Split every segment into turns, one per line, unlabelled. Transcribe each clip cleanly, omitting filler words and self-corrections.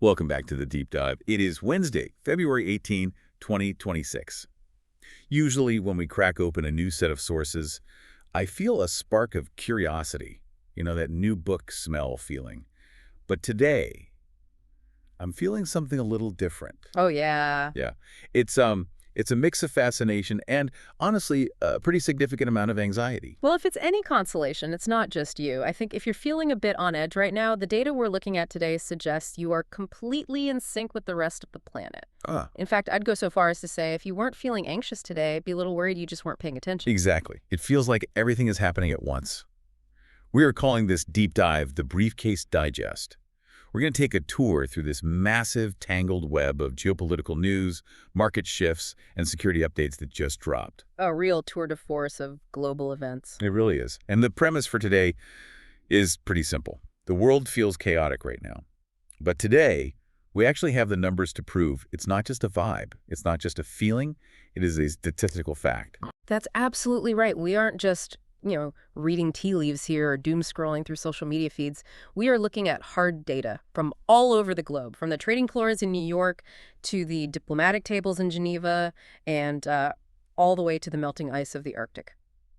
Welcome back to the Deep Dive. It is Wednesday, February 18, 2026. Usually when we crack open a new set of sources, I feel a spark of curiosity, that new book smell feeling. But today, I'm feeling something a little different.
Oh, yeah.
Yeah. It's a mix of fascination and, honestly, a pretty significant amount of anxiety.
Well, if it's any consolation, it's not just you. I think if you're feeling a bit on edge right now, the data we're looking at today suggests you are completely in sync with the rest of the planet.
Ah,
In fact, I'd go so far as to say if you weren't feeling anxious today, be a little worried you just weren't paying attention.
exactly. It feels like everything is happening at once. We are calling this deep dive the Briefcase Digest. We're going to take a tour through this massive, tangled web of geopolitical news, market shifts, and security updates that just dropped.
A real tour de force of global events.
It really is. And the premise for today is pretty simple. The world feels chaotic right now. But today, we actually have the numbers to prove it's not just a vibe. It's not just a feeling. It is a statistical fact.
That's absolutely right. We aren't just reading tea leaves here or doom scrolling through social media feeds. We are looking at hard data from all over the globe, from the trading floors in New York to the diplomatic tables in Geneva and all the way to the melting ice of the Arctic.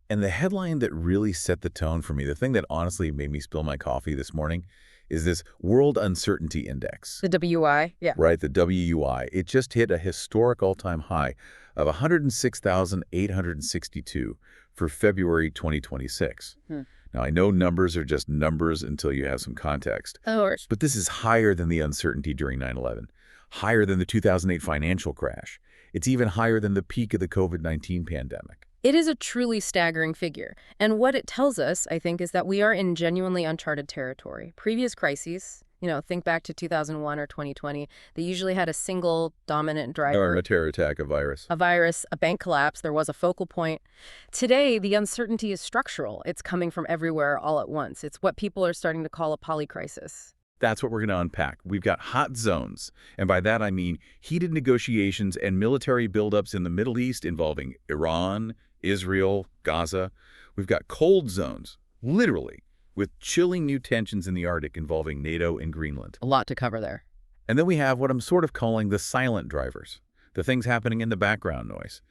And the headline that really set the tone for me, the thing that honestly made me spill my coffee this morning, is this World Uncertainty Index.
The WI? Yeah.
Right, the WUI. It just hit a historic all-time high of 106,862 for February 2026. Now, I know numbers are just numbers until you have some context.
Of course.
But this is higher than the uncertainty during 9/11, higher than the 2008 financial crash. It's even higher than the peak of the COVID-19 pandemic.
It is a truly staggering figure. And what it tells us, I think, is that we are in genuinely uncharted territory. Previous crises, think back to 2001 or 2020, they usually had a single dominant driver.
Or a terror attack, a virus.
A virus, a bank collapse, there was a focal point. Today, the uncertainty is structural. It's coming from everywhere all at once. It's what people are starting to call a polycrisis.
That's what we're going to unpack. We've got hot zones, and by that I mean heated negotiations and military buildups in the Middle East involving Iran, Israel, Gaza. We've got cold zones, literally, with chilling new tensions in the Arctic involving NATO and Greenland.
A lot to cover there.
And then we have what I'm sort of calling the silent drivers, the things happening in the background noise.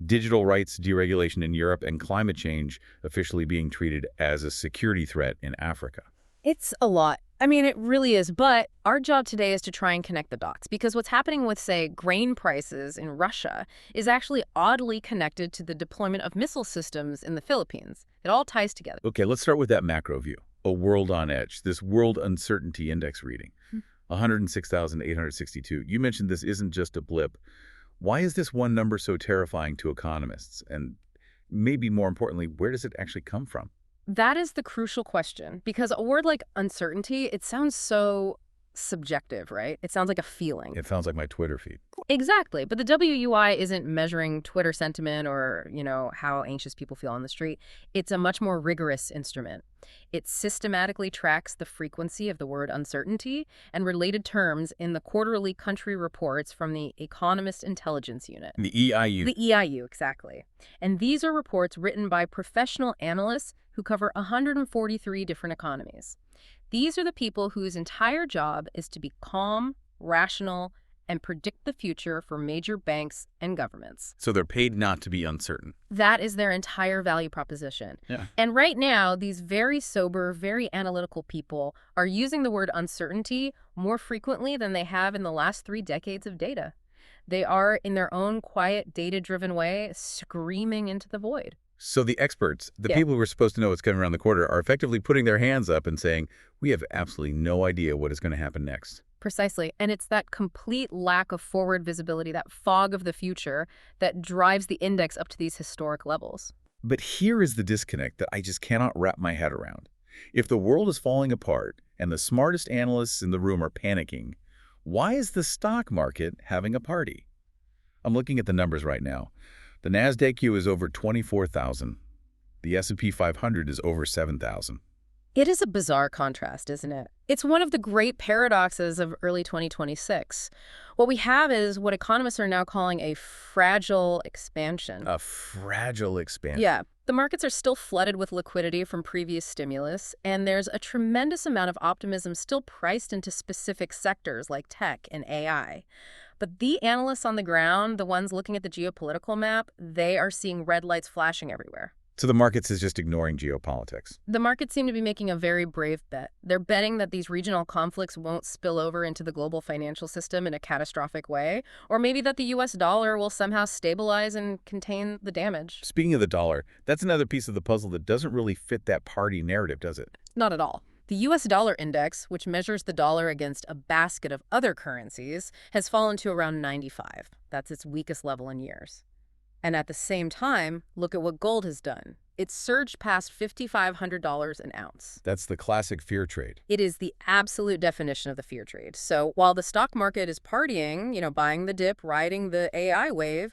Digital rights deregulation in Europe and climate change officially being treated as a security threat in Africa.
It's a lot. I mean, it really is. But our job today is to try and connect the dots, because what's happening with, say, grain prices in Russia is actually oddly connected to the deployment of missile systems in the Philippines. It all ties together.
Okay, let's start with that macro view. A world on edge, this World Uncertainty Index reading, 106,862. You mentioned this isn't just a blip. Why is this one number so terrifying to economists? And maybe more importantly, where does it actually come from?
That is the crucial question, because a word like uncertainty, it sounds so subjective, right? It sounds like a feeling.
It sounds like my Twitter feed.
Exactly. But the WUI isn't measuring Twitter sentiment or, how anxious people feel on the street. It's a much more rigorous instrument. It systematically tracks the frequency of the word uncertainty and related terms in the quarterly country reports from the Economist Intelligence Unit.
The EIU.
The EIU, exactly. And these are reports written by professional analysts who cover 143 different economies. These are the people whose entire job is to be calm, rational, and predict the future for major banks and governments.
So they're paid not to be uncertain.
That is their entire value proposition.
Yeah.
And right now, these very sober, very analytical people are using the word uncertainty more frequently than they have in the last 3 decades of data. They are, in their own quiet, data-driven way, screaming into the void.
So the experts, the people who are supposed to know what's coming around the corner, are effectively putting their hands up and saying, we have absolutely no idea what is going to happen next.
Precisely. And it's that complete lack of forward visibility, that fog of the future, that drives the index up to these historic levels.
But here is the disconnect that I just cannot wrap my head around. If the world is falling apart and the smartest analysts in the room are panicking, why is the stock market having a party? I'm looking at the numbers right now. The NASDAQ is over 24,000. The S&P 500 is over 7,000.
It is a bizarre contrast, isn't it? It's one of the great paradoxes of early 2026. What we have is what economists are now calling a fragile expansion.
A fragile expansion.
Yeah. The markets are still flooded with liquidity from previous stimulus, and there's a tremendous amount of optimism still priced into specific sectors like tech and AI. But the analysts on the ground, the ones looking at the geopolitical map, they are seeing red lights flashing everywhere.
So the markets is just ignoring geopolitics.
The markets seem to be making a very brave bet. They're betting that these regional conflicts won't spill over into the global financial system in a catastrophic way, or maybe that the US dollar will somehow stabilize and contain the damage.
Speaking of the dollar, that's another piece of the puzzle that doesn't really fit that party narrative, does it?
Not at all. The US dollar index, which measures the dollar against a basket of other currencies, has fallen to around 95. That's its weakest level in years. And at the same time, look at what gold has done. It's surged past $5,500 an ounce.
That's the classic fear trade.
It is the absolute definition of the fear trade. So while the stock market is partying, buying the dip, riding the AI wave,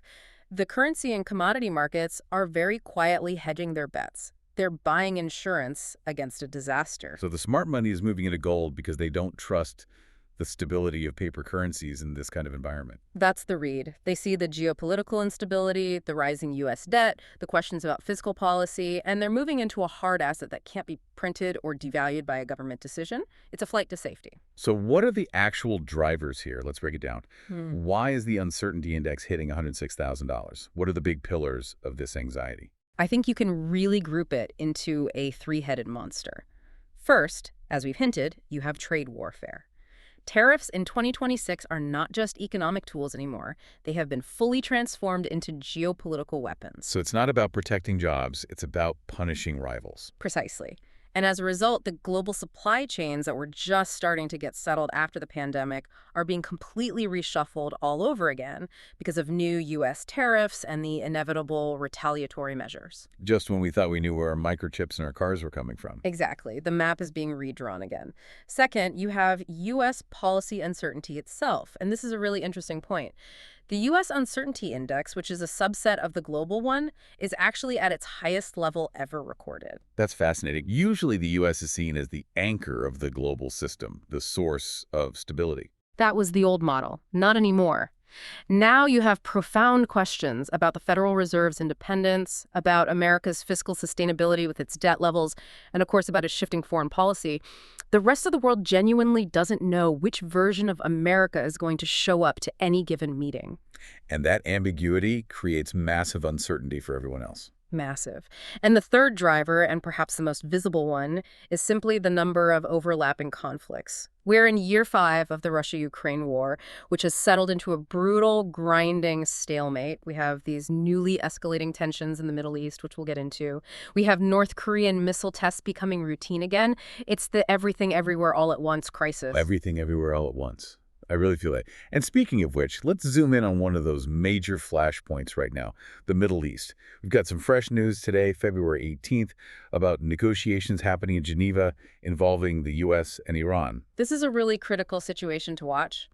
the currency and commodity markets are very quietly hedging their bets. They're buying insurance against a disaster.
So the smart money is moving into gold because they don't trust the stability of paper currencies in this kind of environment.
That's the read. They see the geopolitical instability, the rising U.S. debt, the questions about fiscal policy, and they're moving into a hard asset that can't be printed or devalued by a government decision. It's a flight to safety.
So what are the actual drivers here? Let's break it down. Why is the uncertainty index hitting $106,000? What are the big pillars of this anxiety?
I think you can really group it into a three-headed monster. First, as we've hinted, you have trade warfare. Tariffs in 2026 are not just economic tools anymore. They have been fully transformed into geopolitical weapons.
So it's not about protecting jobs, it's about punishing rivals.
Precisely. And as a result, the global supply chains that were just starting to get settled after the pandemic are being completely reshuffled all over again because of new U.S. tariffs and the inevitable retaliatory measures.
Just when we thought we knew where our microchips in our cars were coming from.
Exactly. The map is being redrawn again. Second, you have U.S. policy uncertainty itself. And this is a really interesting point. The U.S. Uncertainty Index, which is a subset of the global one, is actually at its highest level ever recorded.
That's fascinating. Usually the U.S. is seen as the anchor of the global system, the source of stability.
That was the old model. Not anymore. Now you have profound questions about the Federal Reserve's independence, about America's fiscal sustainability with its debt levels, and of course about its shifting foreign policy. The rest of the world genuinely doesn't know which version of America is going to show up to any given meeting.
And that ambiguity creates massive uncertainty for everyone else.
Massive. And the third driver, and perhaps the most visible one, is simply the number of overlapping conflicts. We're in year 5 of the Russia-Ukraine war, which has settled into a brutal, grinding stalemate. We have these newly escalating tensions in the Middle East, which we'll get into. We have North Korean missile tests becoming routine again. It's the everything, everywhere, all at once crisis.
Everything, everywhere, all at once. I really feel that. And speaking of which, let's zoom in on one of those major flashpoints right now, the Middle East. We've got some fresh news today, February 18th, about negotiations happening in Geneva involving the U.S. and Iran.
This is a really critical situation to watch.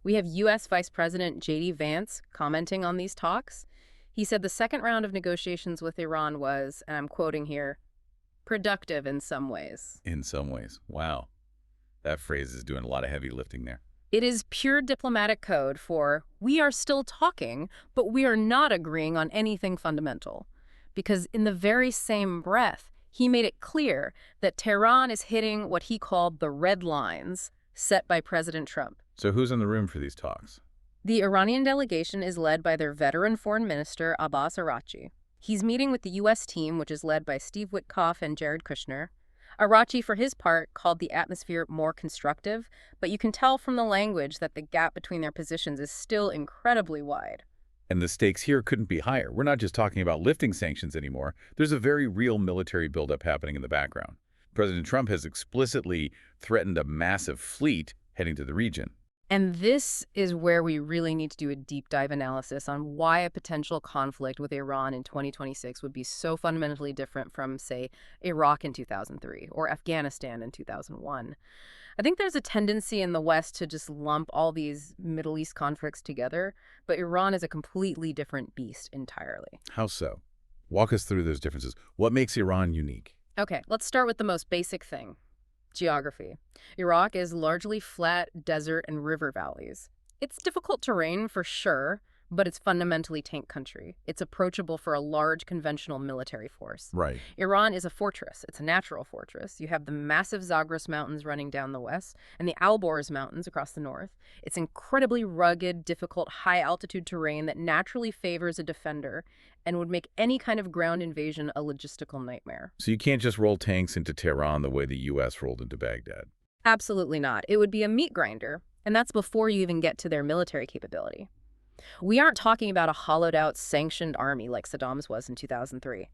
We have U.S. Vice President J.D. Vance commenting on these talks. He said the second round of negotiations with Iran was, and I'm quoting here, productive in some ways.
In some ways. Wow. That phrase is doing a lot of heavy lifting there.
It is pure diplomatic code for, we are still talking, but we are not agreeing on anything fundamental. Because in the very same breath, he made it clear that Tehran is hitting what he called the red lines set by President Trump.
So who's in the room for these talks?
The Iranian delegation is led by their veteran foreign minister, Abbas Araghchi. He's meeting with the U.S. team, which is led by Steve Witkoff and Jared Kushner. Araghchi, for his part, called the atmosphere more constructive, but you can tell from the language that the gap between their positions is still incredibly wide.
And the stakes here couldn't be higher. We're not just talking about lifting sanctions anymore. There's a very real military buildup happening in the background. President Trump has explicitly threatened a massive fleet heading to the region.
And this is where we really need to do a deep dive analysis on why a potential conflict with Iran in 2026 would be so fundamentally different from, say, Iraq in 2003 or Afghanistan in 2001. I think there's a tendency in the West to just lump all these Middle East conflicts together, but Iran is a completely different beast entirely.
How so? Walk us through those differences. What makes Iran unique?
Okay, let's start with the most basic thing. Geography. Iraq is largely flat desert and river valleys. It's difficult terrain for sure, but it's fundamentally tank country. It's approachable for a large conventional military force.
Right.
Iran is a fortress. It's a natural fortress. You have the massive Zagros Mountains running down the west and the Alborz Mountains across the north. It's incredibly rugged, difficult, high-altitude terrain that naturally favors a defender and would make any kind of ground invasion a logistical nightmare.
So you can't just roll tanks into Tehran the way the U.S. rolled into Baghdad.
Absolutely not. It would be a meat grinder, and that's before you even get to their military capability. We aren't talking about a hollowed-out, sanctioned army like Saddam's was in 2003.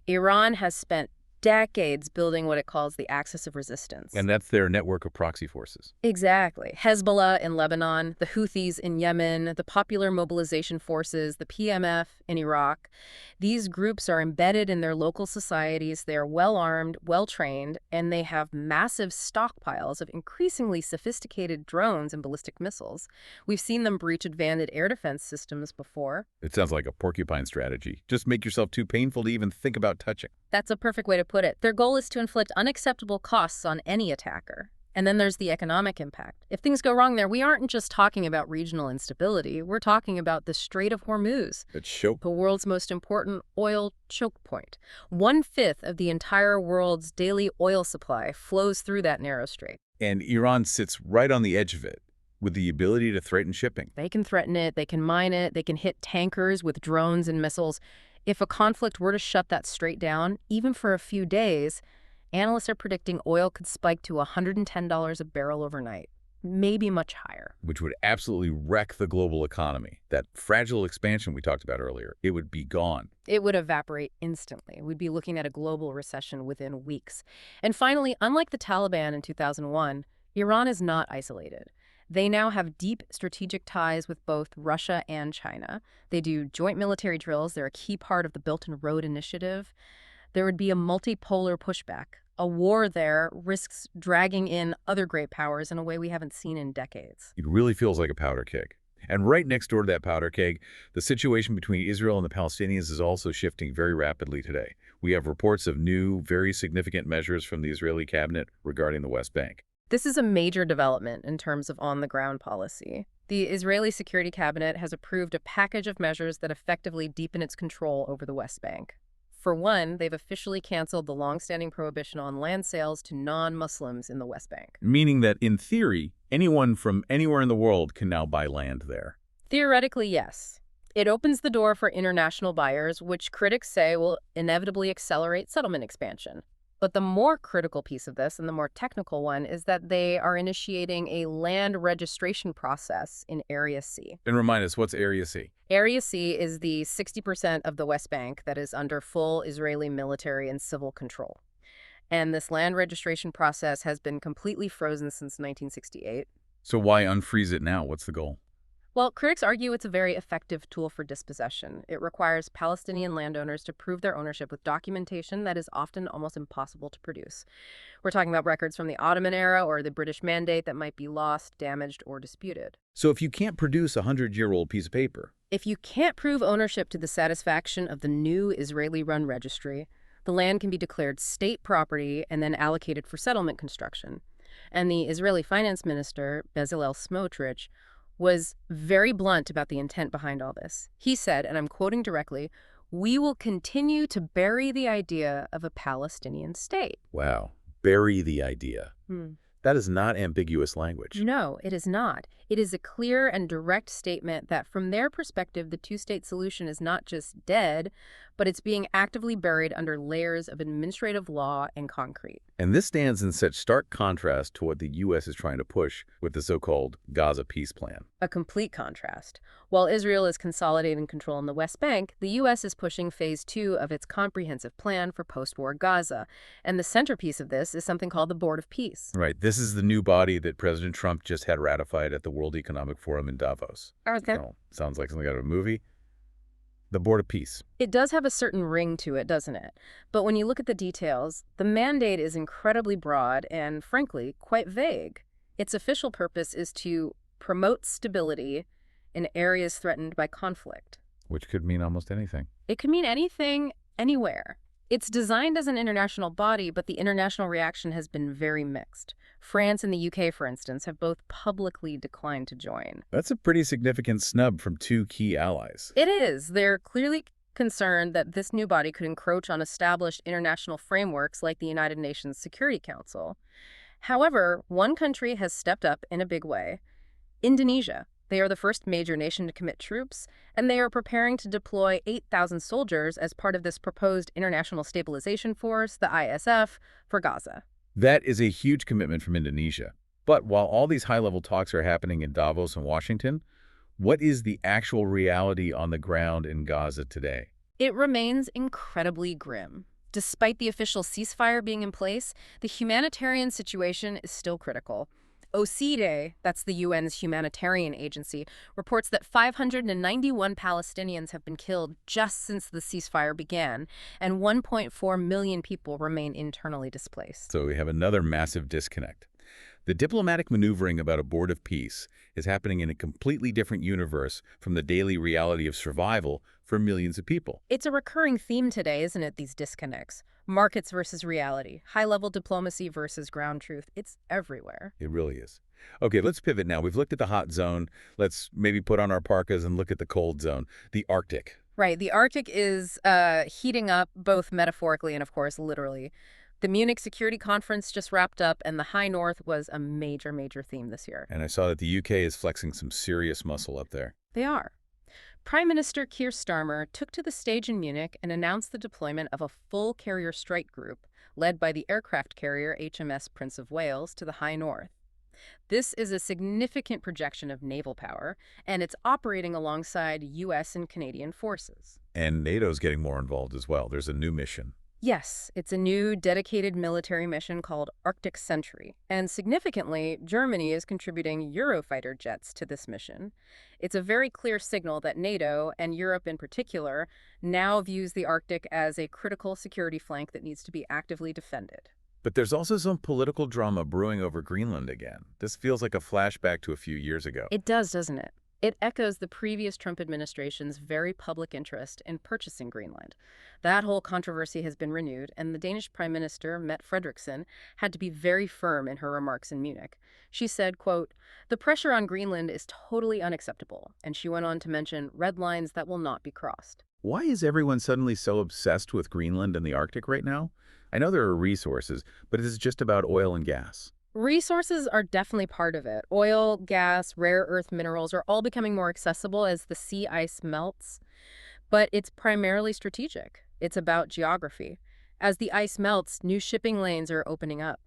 Iran has spent decades building what it calls the axis of resistance.
And that's their network of proxy forces.
Exactly. Hezbollah in Lebanon, the Houthis in Yemen, the Popular Mobilization Forces, the PMF in Iraq. These groups are embedded in their local societies. They are well-armed, well-trained, and they have massive stockpiles of increasingly sophisticated drones and ballistic missiles. We've seen them breach advanced air defense systems before.
It sounds like a porcupine strategy. Just make yourself too painful to even think about touching.
That's a perfect way to put it. Their goal is to inflict unacceptable costs on any attacker. And then there's the economic impact. If things go wrong there, we aren't just talking about regional instability. We're talking about the Strait of Hormuz, the world's most important oil choke point. 1/5 of the entire world's daily oil supply flows through that narrow strait.
And Iran sits right on the edge of it, with the ability to threaten shipping.
They can threaten it, they can mine it, they can hit tankers with drones and missiles. If a conflict were to shut that strait down, even for a few days, analysts are predicting oil could spike to $110 a barrel overnight, maybe much higher.
Which would absolutely wreck the global economy. That fragile expansion we talked about earlier, it would be gone.
It would evaporate instantly. We'd be looking at a global recession within weeks. And finally, unlike the Taliban in 2001, Iran is not isolated. They now have deep strategic ties with both Russia and China. They do joint military drills. They're a key part of the Belt and Road Initiative. There would be a multipolar pushback. A war there risks dragging in other great powers in a way we haven't seen in decades.
It really feels like a powder keg. And right next door to that powder keg, the situation between Israel and the Palestinians is also shifting very rapidly today. We have reports of new, very significant measures from the Israeli cabinet regarding the West Bank.
This is a major development in terms of on-the-ground policy. The Israeli Security Cabinet has approved a package of measures that effectively deepen its control over the West Bank. For one, they've officially canceled the long-standing prohibition on land sales to non-Muslims in the West Bank.
Meaning that, in theory, anyone from anywhere in the world can now buy land there.
Theoretically, yes. It opens the door for international buyers, which critics say will inevitably accelerate settlement expansion. But the more critical piece of this, and the more technical one, is that they are initiating a land registration process in Area C.
And remind us, what's Area C?
Area C is the 60% of the West Bank that is under full Israeli military and civil control. And this land registration process has been completely frozen since 1968.
So why unfreeze it now? What's the goal?
Well, critics argue it's a very effective tool for dispossession. It requires Palestinian landowners to prove their ownership with documentation that is often almost impossible to produce. We're talking about records from the Ottoman era or the British Mandate that might be lost, damaged, or disputed.
So if you can't produce a 100-year-old piece of paper,
if you can't prove ownership to the satisfaction of the new Israeli-run registry, the land can be declared state property and then allocated for settlement construction. And the Israeli finance minister, Bezalel Smotrich, was very blunt about the intent behind all this. He said, and I'm quoting directly, "We will continue to bury the idea of a Palestinian state."
Wow, bury the idea. That is not ambiguous language.
No, it is not. It is a clear and direct statement that from their perspective, the two-state solution is not just dead, but it's being actively buried under layers of administrative law and concrete.
And this stands in such stark contrast to what the U.S. is trying to push with the so-called Gaza peace plan.
A complete contrast. While Israel is consolidating control in the West Bank, the U.S. is pushing Phase 2 of its comprehensive plan for post-war Gaza. And the centerpiece of this is something called the Board of Peace.
Right. This is the new body that President Trump just had ratified at the World Economic Forum in Davos.
Okay.
So, sounds like something out of a movie. The Board of Peace.
It does have a certain ring to it, doesn't it? But when you look at the details, the mandate is incredibly broad and, frankly, quite vague. Its official purpose is to promote stability in areas threatened by conflict.
Which could mean almost anything.
It could mean anything, anywhere. It's designed as an international body, but the international reaction has been very mixed. France and the UK, for instance, have both publicly declined to join.
That's a pretty significant snub from two key allies.
It is. They're clearly concerned that this new body could encroach on established international frameworks like the United Nations Security Council. However, one country has stepped up in a big way: Indonesia. They are the first major nation to commit troops, and they are preparing to deploy 8,000 soldiers as part of this proposed International Stabilization Force, the ISF, for Gaza.
That is a huge commitment from Indonesia. But while all these high-level talks are happening in Davos and Washington, what is the actual reality on the ground in Gaza today?
It remains incredibly grim. Despite the official ceasefire being in place, the humanitarian situation is still critical. OCDE, that's the UN's humanitarian agency, reports that 591 Palestinians have been killed just since the ceasefire began, and 1.4 million people remain internally displaced.
So we have another massive disconnect. The diplomatic maneuvering about a board of peace is happening in a completely different universe from the daily reality of survival for millions of people.
It's a recurring theme today, isn't it, these disconnects? Markets versus reality, high-level diplomacy versus ground truth. It's everywhere.
It really is. Okay, let's pivot now. We've looked at the hot zone. Let's maybe put on our parkas and look at the cold zone, the Arctic.
Right, the Arctic is heating up both metaphorically and, of course, literally. The Munich Security Conference just wrapped up, and the High North was a major, major theme this year.
And I saw that the UK is flexing some serious muscle up there.
They are. Prime Minister Keir Starmer took to the stage in Munich and announced the deployment of a full carrier strike group led by the aircraft carrier HMS Prince of Wales to the High North. This is a significant projection of naval power, and it's operating alongside U.S. and Canadian forces.
And NATO's getting more involved as well. There's a new mission.
Yes, it's a new dedicated military mission called Arctic Sentry, and significantly, Germany is contributing Eurofighter jets to this mission. It's a very clear signal that NATO, and Europe in particular, now views the Arctic as a critical security flank that needs to be actively defended.
But there's also some political drama brewing over Greenland again. This feels like a flashback to a few years ago.
It does, doesn't it? It echoes the previous Trump administration's very public interest in purchasing Greenland. That whole controversy has been renewed, and the Danish Prime Minister, Mette Frederiksen, had to be very firm in her remarks in Munich. She said, quote, "The pressure on Greenland is totally unacceptable," and she went on to mention red lines that will not be crossed.
Why is everyone suddenly so obsessed with Greenland and the Arctic right now? I know there are resources, but is it just about oil and gas?
Resources are definitely part of it. Oil, gas, rare earth minerals are all becoming more accessible as the sea ice melts. But it's primarily strategic. It's about geography. As the ice melts, new shipping lanes are opening up.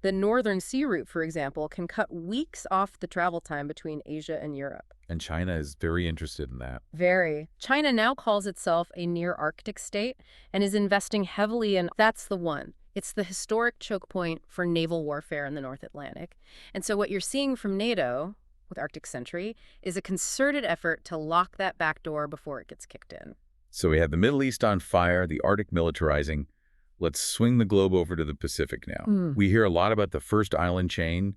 The Northern Sea Route, for example, can cut weeks off the travel time between Asia and Europe.
And China is very interested in that.
Very. China now calls itself a near-Arctic state and is investing heavily in... That's the one. It's the historic choke point for naval warfare in the North Atlantic. And so what you're seeing from NATO with Arctic Sentry is a concerted effort to lock that back door before it gets kicked in.
So we have the Middle East on fire, the Arctic militarizing. Let's swing the globe over to the Pacific now. We hear a lot about the first island chain.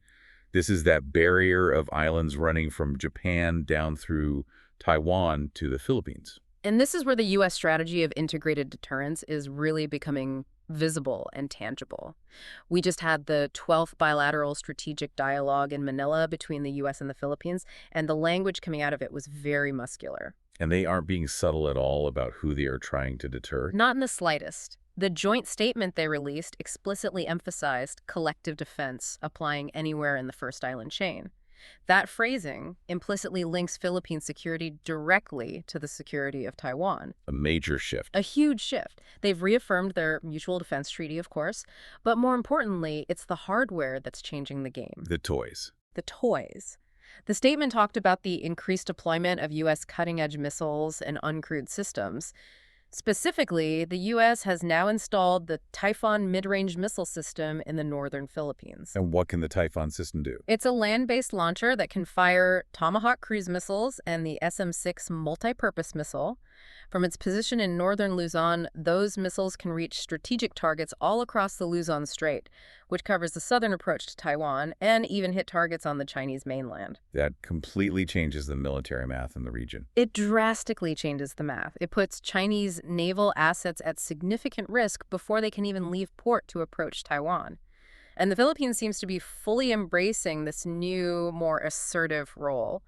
This is that barrier of islands running from Japan down through Taiwan to the Philippines.
And this is where the U.S. strategy of integrated deterrence is really becoming visible and tangible. We just had the 12th bilateral strategic dialogue in Manila between the U.S. and the Philippines, and the language coming out of it was very muscular.
And they aren't being subtle at all about who they are trying to deter?
Not in the slightest. The joint statement they released explicitly emphasized collective defense applying anywhere in the first island chain. That phrasing implicitly links Philippine security directly to the security of Taiwan.
A major shift.
A huge shift. They've reaffirmed their mutual defense treaty, of course, but more importantly, it's the hardware that's changing the game.
The toys.
The toys. The statement talked about the increased deployment of U.S. cutting-edge missiles and uncrewed systems. Specifically, the U.S. has now installed the Typhoon mid-range missile system in the northern Philippines.
And what can the Typhoon system do?
It's a land-based launcher that can fire Tomahawk cruise missiles and the SM-6 multi-purpose missile. From its position in northern Luzon, those missiles can reach strategic targets all across the Luzon Strait, which covers the southern approach to Taiwan, and even hit targets on the Chinese mainland.
That completely changes the military math in the region.
It drastically changes the math. It puts Chinese naval assets at significant risk before they can even leave port to approach Taiwan. And the Philippines seems to be fully embracing this new, more assertive role.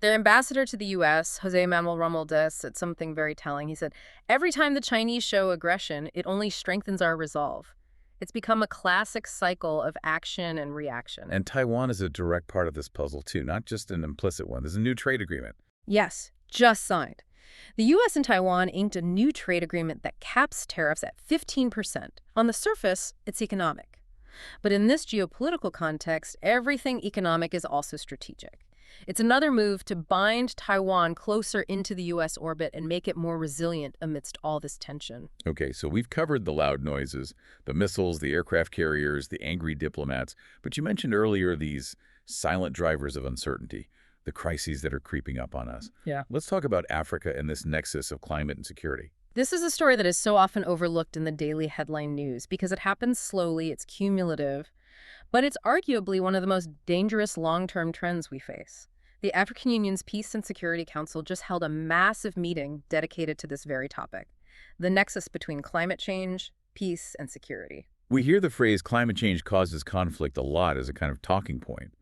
Their ambassador to the U.S., Jose Manuel Romualdez, said something very telling. He said, "Every time the Chinese show aggression, it only strengthens our resolve." It's become a classic cycle of action and reaction.
And Taiwan is a direct part of this puzzle, too, not just an implicit one. There's a new trade agreement.
Yes, just signed. The U.S. and Taiwan inked a new trade agreement that caps tariffs at 15%. On the surface, it's economic. But in this geopolitical context, everything economic is also strategic. It's another move to bind Taiwan closer into the U.S. orbit and make it more resilient amidst all this tension.
Okay, so we've covered the loud noises, the missiles, the aircraft carriers, the angry diplomats, but you mentioned earlier these silent drivers of uncertainty, the crises that are creeping up on us.
Yeah.
Let's talk about Africa and this nexus of climate and security.
This is a story that is so often overlooked in the daily headline news because it happens slowly, it's cumulative, but it's arguably one of the most dangerous long-term trends we face. The African Union's Peace and Security Council just held a massive meeting dedicated to this very topic, the nexus between climate change, peace, and security.
We hear the phrase climate change causes conflict a lot as a kind of talking point,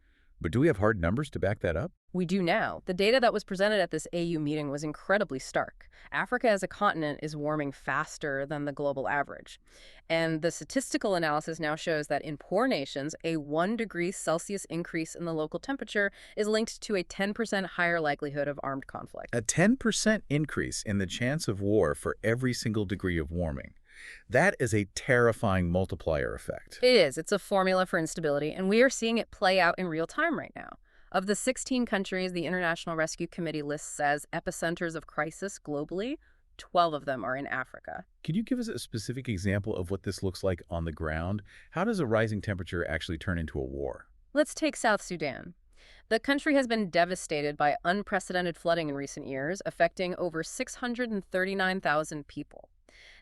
but do we have hard numbers to back that up?
We do now. The data that was presented at this AU meeting was incredibly stark. Africa as a continent is warming faster than the global average. And the statistical analysis now shows that in poor nations, a 1 degree Celsius increase in the local temperature is linked to a 10% higher likelihood of armed conflict.
A 10% increase in the chance of war for every single degree of warming. That is a terrifying multiplier effect.
It is. It's a formula for instability, and we are seeing it play out in real time right now. Of the 16 countries the International Rescue Committee lists as epicenters of crisis globally, 12 of them are in Africa.
Could you give us a specific example of what this looks like on the ground? How does a rising temperature actually turn into a war?
Let's take South Sudan. The country has been devastated by unprecedented flooding in recent years, affecting over 639,000 people.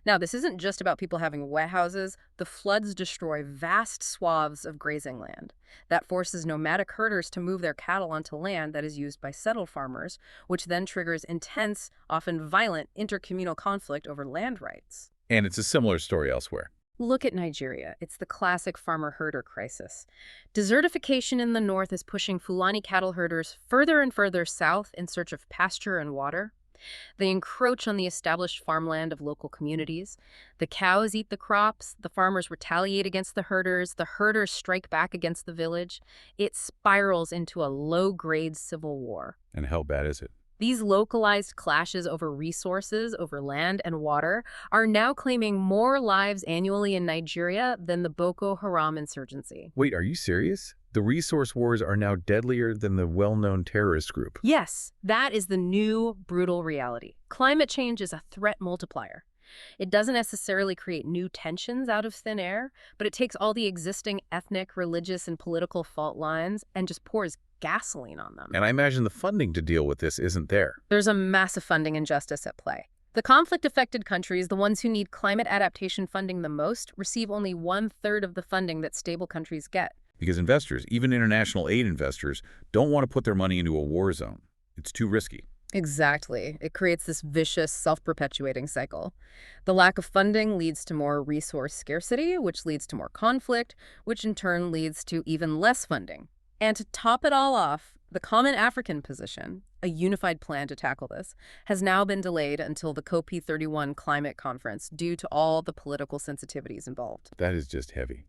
Now, this isn't just about people having wet houses. The floods destroy vast swaths of grazing land. That forces nomadic herders to move their cattle onto land that is used by settled farmers, which then triggers intense, often violent, intercommunal conflict over land rights.
And it's a similar story elsewhere.
Look at Nigeria. It's the classic farmer-herder crisis. Desertification in the north is pushing Fulani cattle herders further and further south in search of pasture and water. They encroach on the established farmland of local communities. The cows eat the crops, the farmers retaliate against the herders strike back against the village. It spirals into a low-grade civil war.
And how bad is it?
These localized clashes over resources, over land and water, are now claiming more lives annually in Nigeria than the Boko Haram insurgency.
Wait, are you serious? The resource wars are now deadlier than the well-known terrorist group.
Yes, that is the new brutal reality. Climate change is a threat multiplier. It doesn't necessarily create new tensions out of thin air, but it takes all the existing ethnic, religious, and political fault lines and just pours gasoline on them.
And I imagine the funding to deal with this isn't there.
There's a massive funding injustice at play. The conflict-affected countries, the ones who need climate adaptation funding the most, receive only 1/3 of the funding that stable countries get.
Because investors, even international aid investors, don't want to put their money into a war zone. It's too risky.
Exactly. It creates this vicious, self-perpetuating cycle. The lack of funding leads to more resource scarcity, which leads to more conflict, which in turn leads to even less funding. And to top it all off, the Common African Position, a unified plan to tackle this, has now been delayed until the COP31 climate conference due to all the political sensitivities involved.
That is just heavy.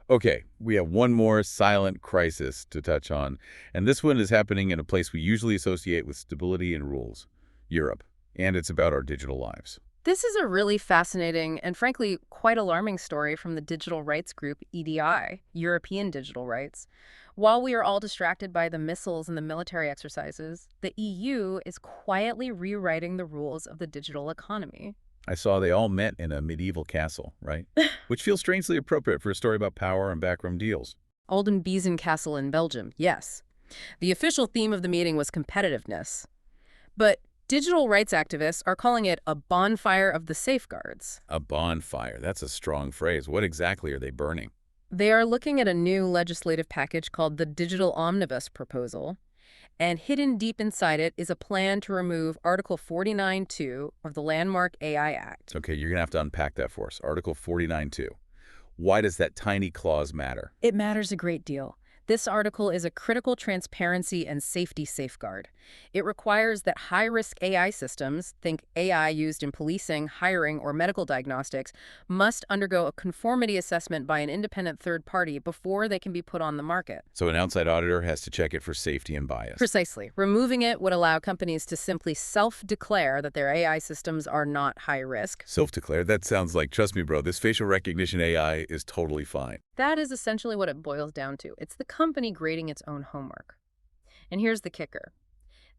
Okay, we have one more silent crisis to touch on, and this one is happening in a place we usually associate with stability and rules, Europe, and it's about our digital lives.
This is a really fascinating and frankly quite alarming story from the digital rights group EDI, European Digital Rights. While we are all distracted by the missiles and the military exercises, the EU is quietly rewriting the rules of the digital economy.
I saw they all met in a medieval castle, right? Which feels strangely appropriate for a story about power and backroom deals.
Oldenbezen Castle in Belgium, yes. The official theme of the meeting was competitiveness. But Digital rights activists are calling it a bonfire of the safeguards.
A bonfire. That's a strong phrase. What exactly are they burning?
They are looking at a new legislative package called the Digital Omnibus Proposal, and hidden deep inside it is a plan to remove Article 49.2 of the landmark AI Act.
Okay, you're going to have to unpack that for us. Article 49.2. Why does that tiny clause matter?
It matters a great deal. This article is a critical transparency and safety safeguard. It requires that high-risk AI systems, think AI used in policing, hiring, or medical diagnostics, must undergo a conformity assessment by an independent third party before they can be put on the market.
So an outside auditor has to check it for safety and bias.
Precisely. Removing it would allow companies to simply self-declare that their AI systems are not high risk.
Self-declare? That sounds like, trust me, bro, this facial recognition AI is totally fine.
That is essentially what it boils down to. It's the company grading its own homework. And here's the kicker.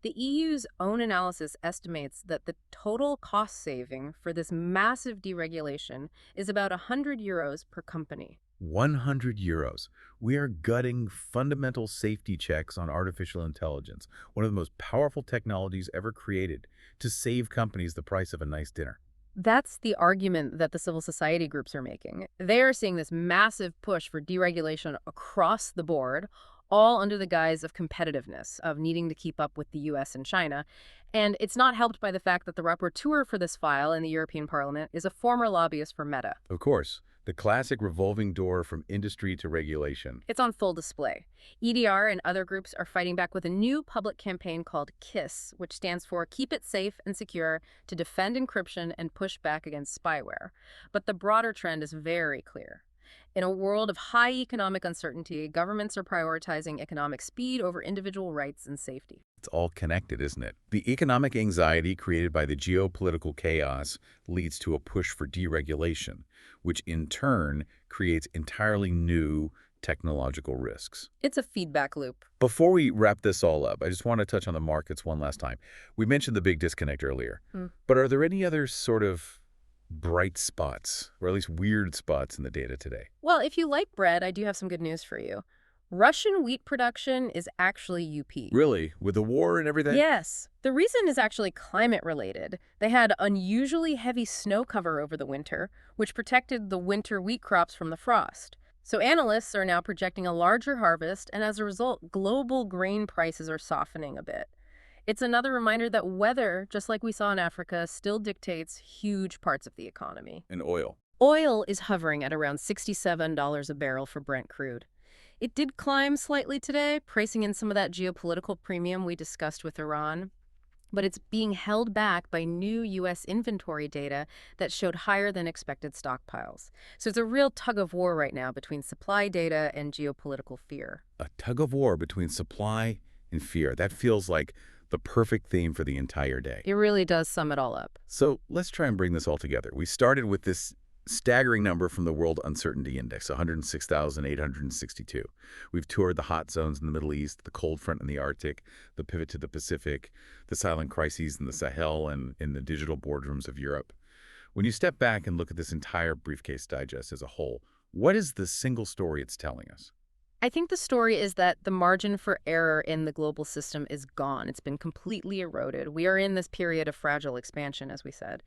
The EU's own analysis estimates that the total cost saving for this massive deregulation is about €100 per company.
100 euros. We are gutting fundamental safety checks on artificial intelligence, one of the most powerful technologies ever created, to save companies the price of a nice dinner.
That's the argument that the civil society groups are making. They are seeing this massive push for deregulation across the board, all under the guise of competitiveness, of needing to keep up with the US and China. And it's not helped by the fact that the rapporteur for this file in the European Parliament is a former lobbyist for Meta.
Of course, the classic revolving door from industry to regulation.
It's on full display. EDR and other groups are fighting back with a new public campaign called KISS, which stands for Keep It Safe and Secure to Defend Encryption and Push Back Against Spyware. But the broader trend is very clear. In a world of high economic uncertainty, governments are prioritizing economic speed over individual rights and safety.
It's all connected, isn't it? The economic anxiety created by the geopolitical chaos leads to a push for deregulation, which in turn creates entirely new technological risks.
It's a feedback loop.
Before we wrap this all up, I just want to touch on the markets one last time. We mentioned the big disconnect earlier, but are there any other sort of bright spots, or at least weird spots in the data today?
Well, if you like bread, I do have some good news for you. Russian wheat production is actually UP.
Really? With the war and everything?
Yes. The reason is actually climate-related. They had unusually heavy snow cover over the winter, which protected the winter wheat crops from the frost. So analysts are now projecting a larger harvest, and as a result, global grain prices are softening a bit. It's another reminder that weather, just like we saw in Africa, still dictates huge parts of the economy.
And oil.
Oil is hovering at around $67 a barrel for Brent crude. It did climb slightly today, pricing in some of that geopolitical premium we discussed with Iran. But it's being held back by new U.S. inventory data that showed higher than expected stockpiles. So it's a real tug of war right now between supply data and geopolitical fear.
A tug of war between supply and fear. That feels like the perfect theme for the entire day.
It really does sum it all up.
So let's try and bring this all together. We started with this staggering number from the World Uncertainty Index, 106,862. We've toured the hot zones in the Middle East, the cold front in the Arctic, the pivot to the Pacific, the silent crises in the Sahel and in the digital boardrooms of Europe. When you step back and look at this entire briefcase digest as a whole, what is the single story it's telling us?
I think the story is that the margin for error in the global system is gone. It's been completely eroded. We are in this period of fragile expansion, as we said.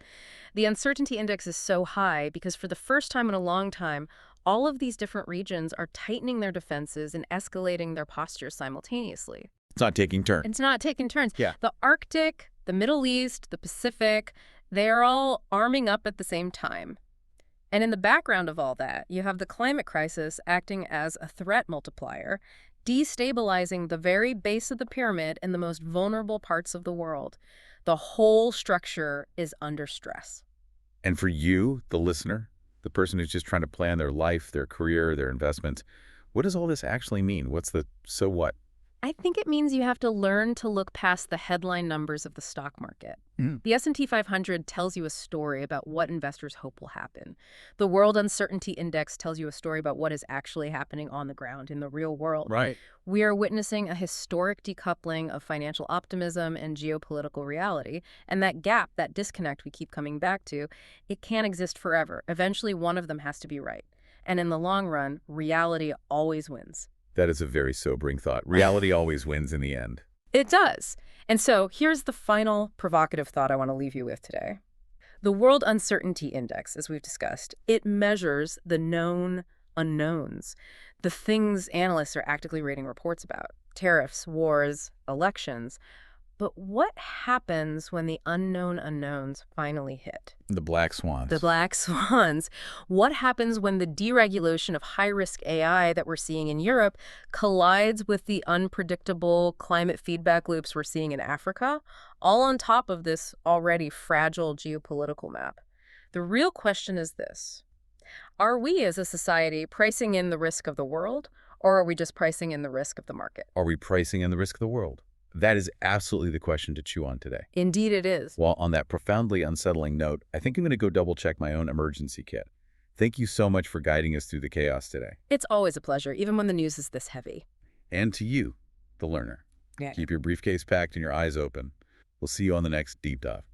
The uncertainty index is so high because for the first time in a long time, all of these different regions are tightening their defenses and escalating their postures simultaneously.
It's not taking turns.
It's not taking turns.
Yeah.
The Arctic, the Middle East, the Pacific, they're all arming up at the same time. And in the background of all that, you have the climate crisis acting as a threat multiplier, destabilizing the very base of the pyramid in the most vulnerable parts of the world. The whole structure is under stress.
And for you, the listener, the person who's just trying to plan their life, their career, their investments, what does all this actually mean? What's the so what?
I think it means you have to learn to look past the headline numbers of the stock market. The S&P 500 tells you a story about what investors hope will happen. The World Uncertainty Index tells you a story about what is actually happening on the ground in the real world.
Right.
We are witnessing a historic decoupling of financial optimism and geopolitical reality. And that gap, that disconnect we keep coming back to, it can't exist forever. Eventually, one of them has to be right. And in the long run, reality always wins.
That is a very sobering thought. Reality always wins in the end.
It does. And so here's the final provocative thought I want to leave you with today. The World Uncertainty Index, as we've discussed, it measures the known unknowns, the things analysts are actively rating reports about: tariffs, wars, elections. But what happens when the unknown unknowns finally hit?
The black swans.
The black swans. What happens when the deregulation of high-risk AI that we're seeing in Europe collides with the unpredictable climate feedback loops we're seeing in Africa, all on top of this already fragile geopolitical map? The real question is this: are we as a society pricing in the risk of the world, or are we just pricing in the risk of the market?
Are we pricing in the risk of the world? That is absolutely the question to chew on today.
Indeed it is.
Well, on that profoundly unsettling note, I think I'm going to go double-check my own emergency kit. Thank you so much for guiding us through the chaos today.
It's always a pleasure, even when the news is this heavy.
And to you, the learner.
Yeah.
Keep your briefcase packed and your eyes open. We'll see you on the next Deep Dive.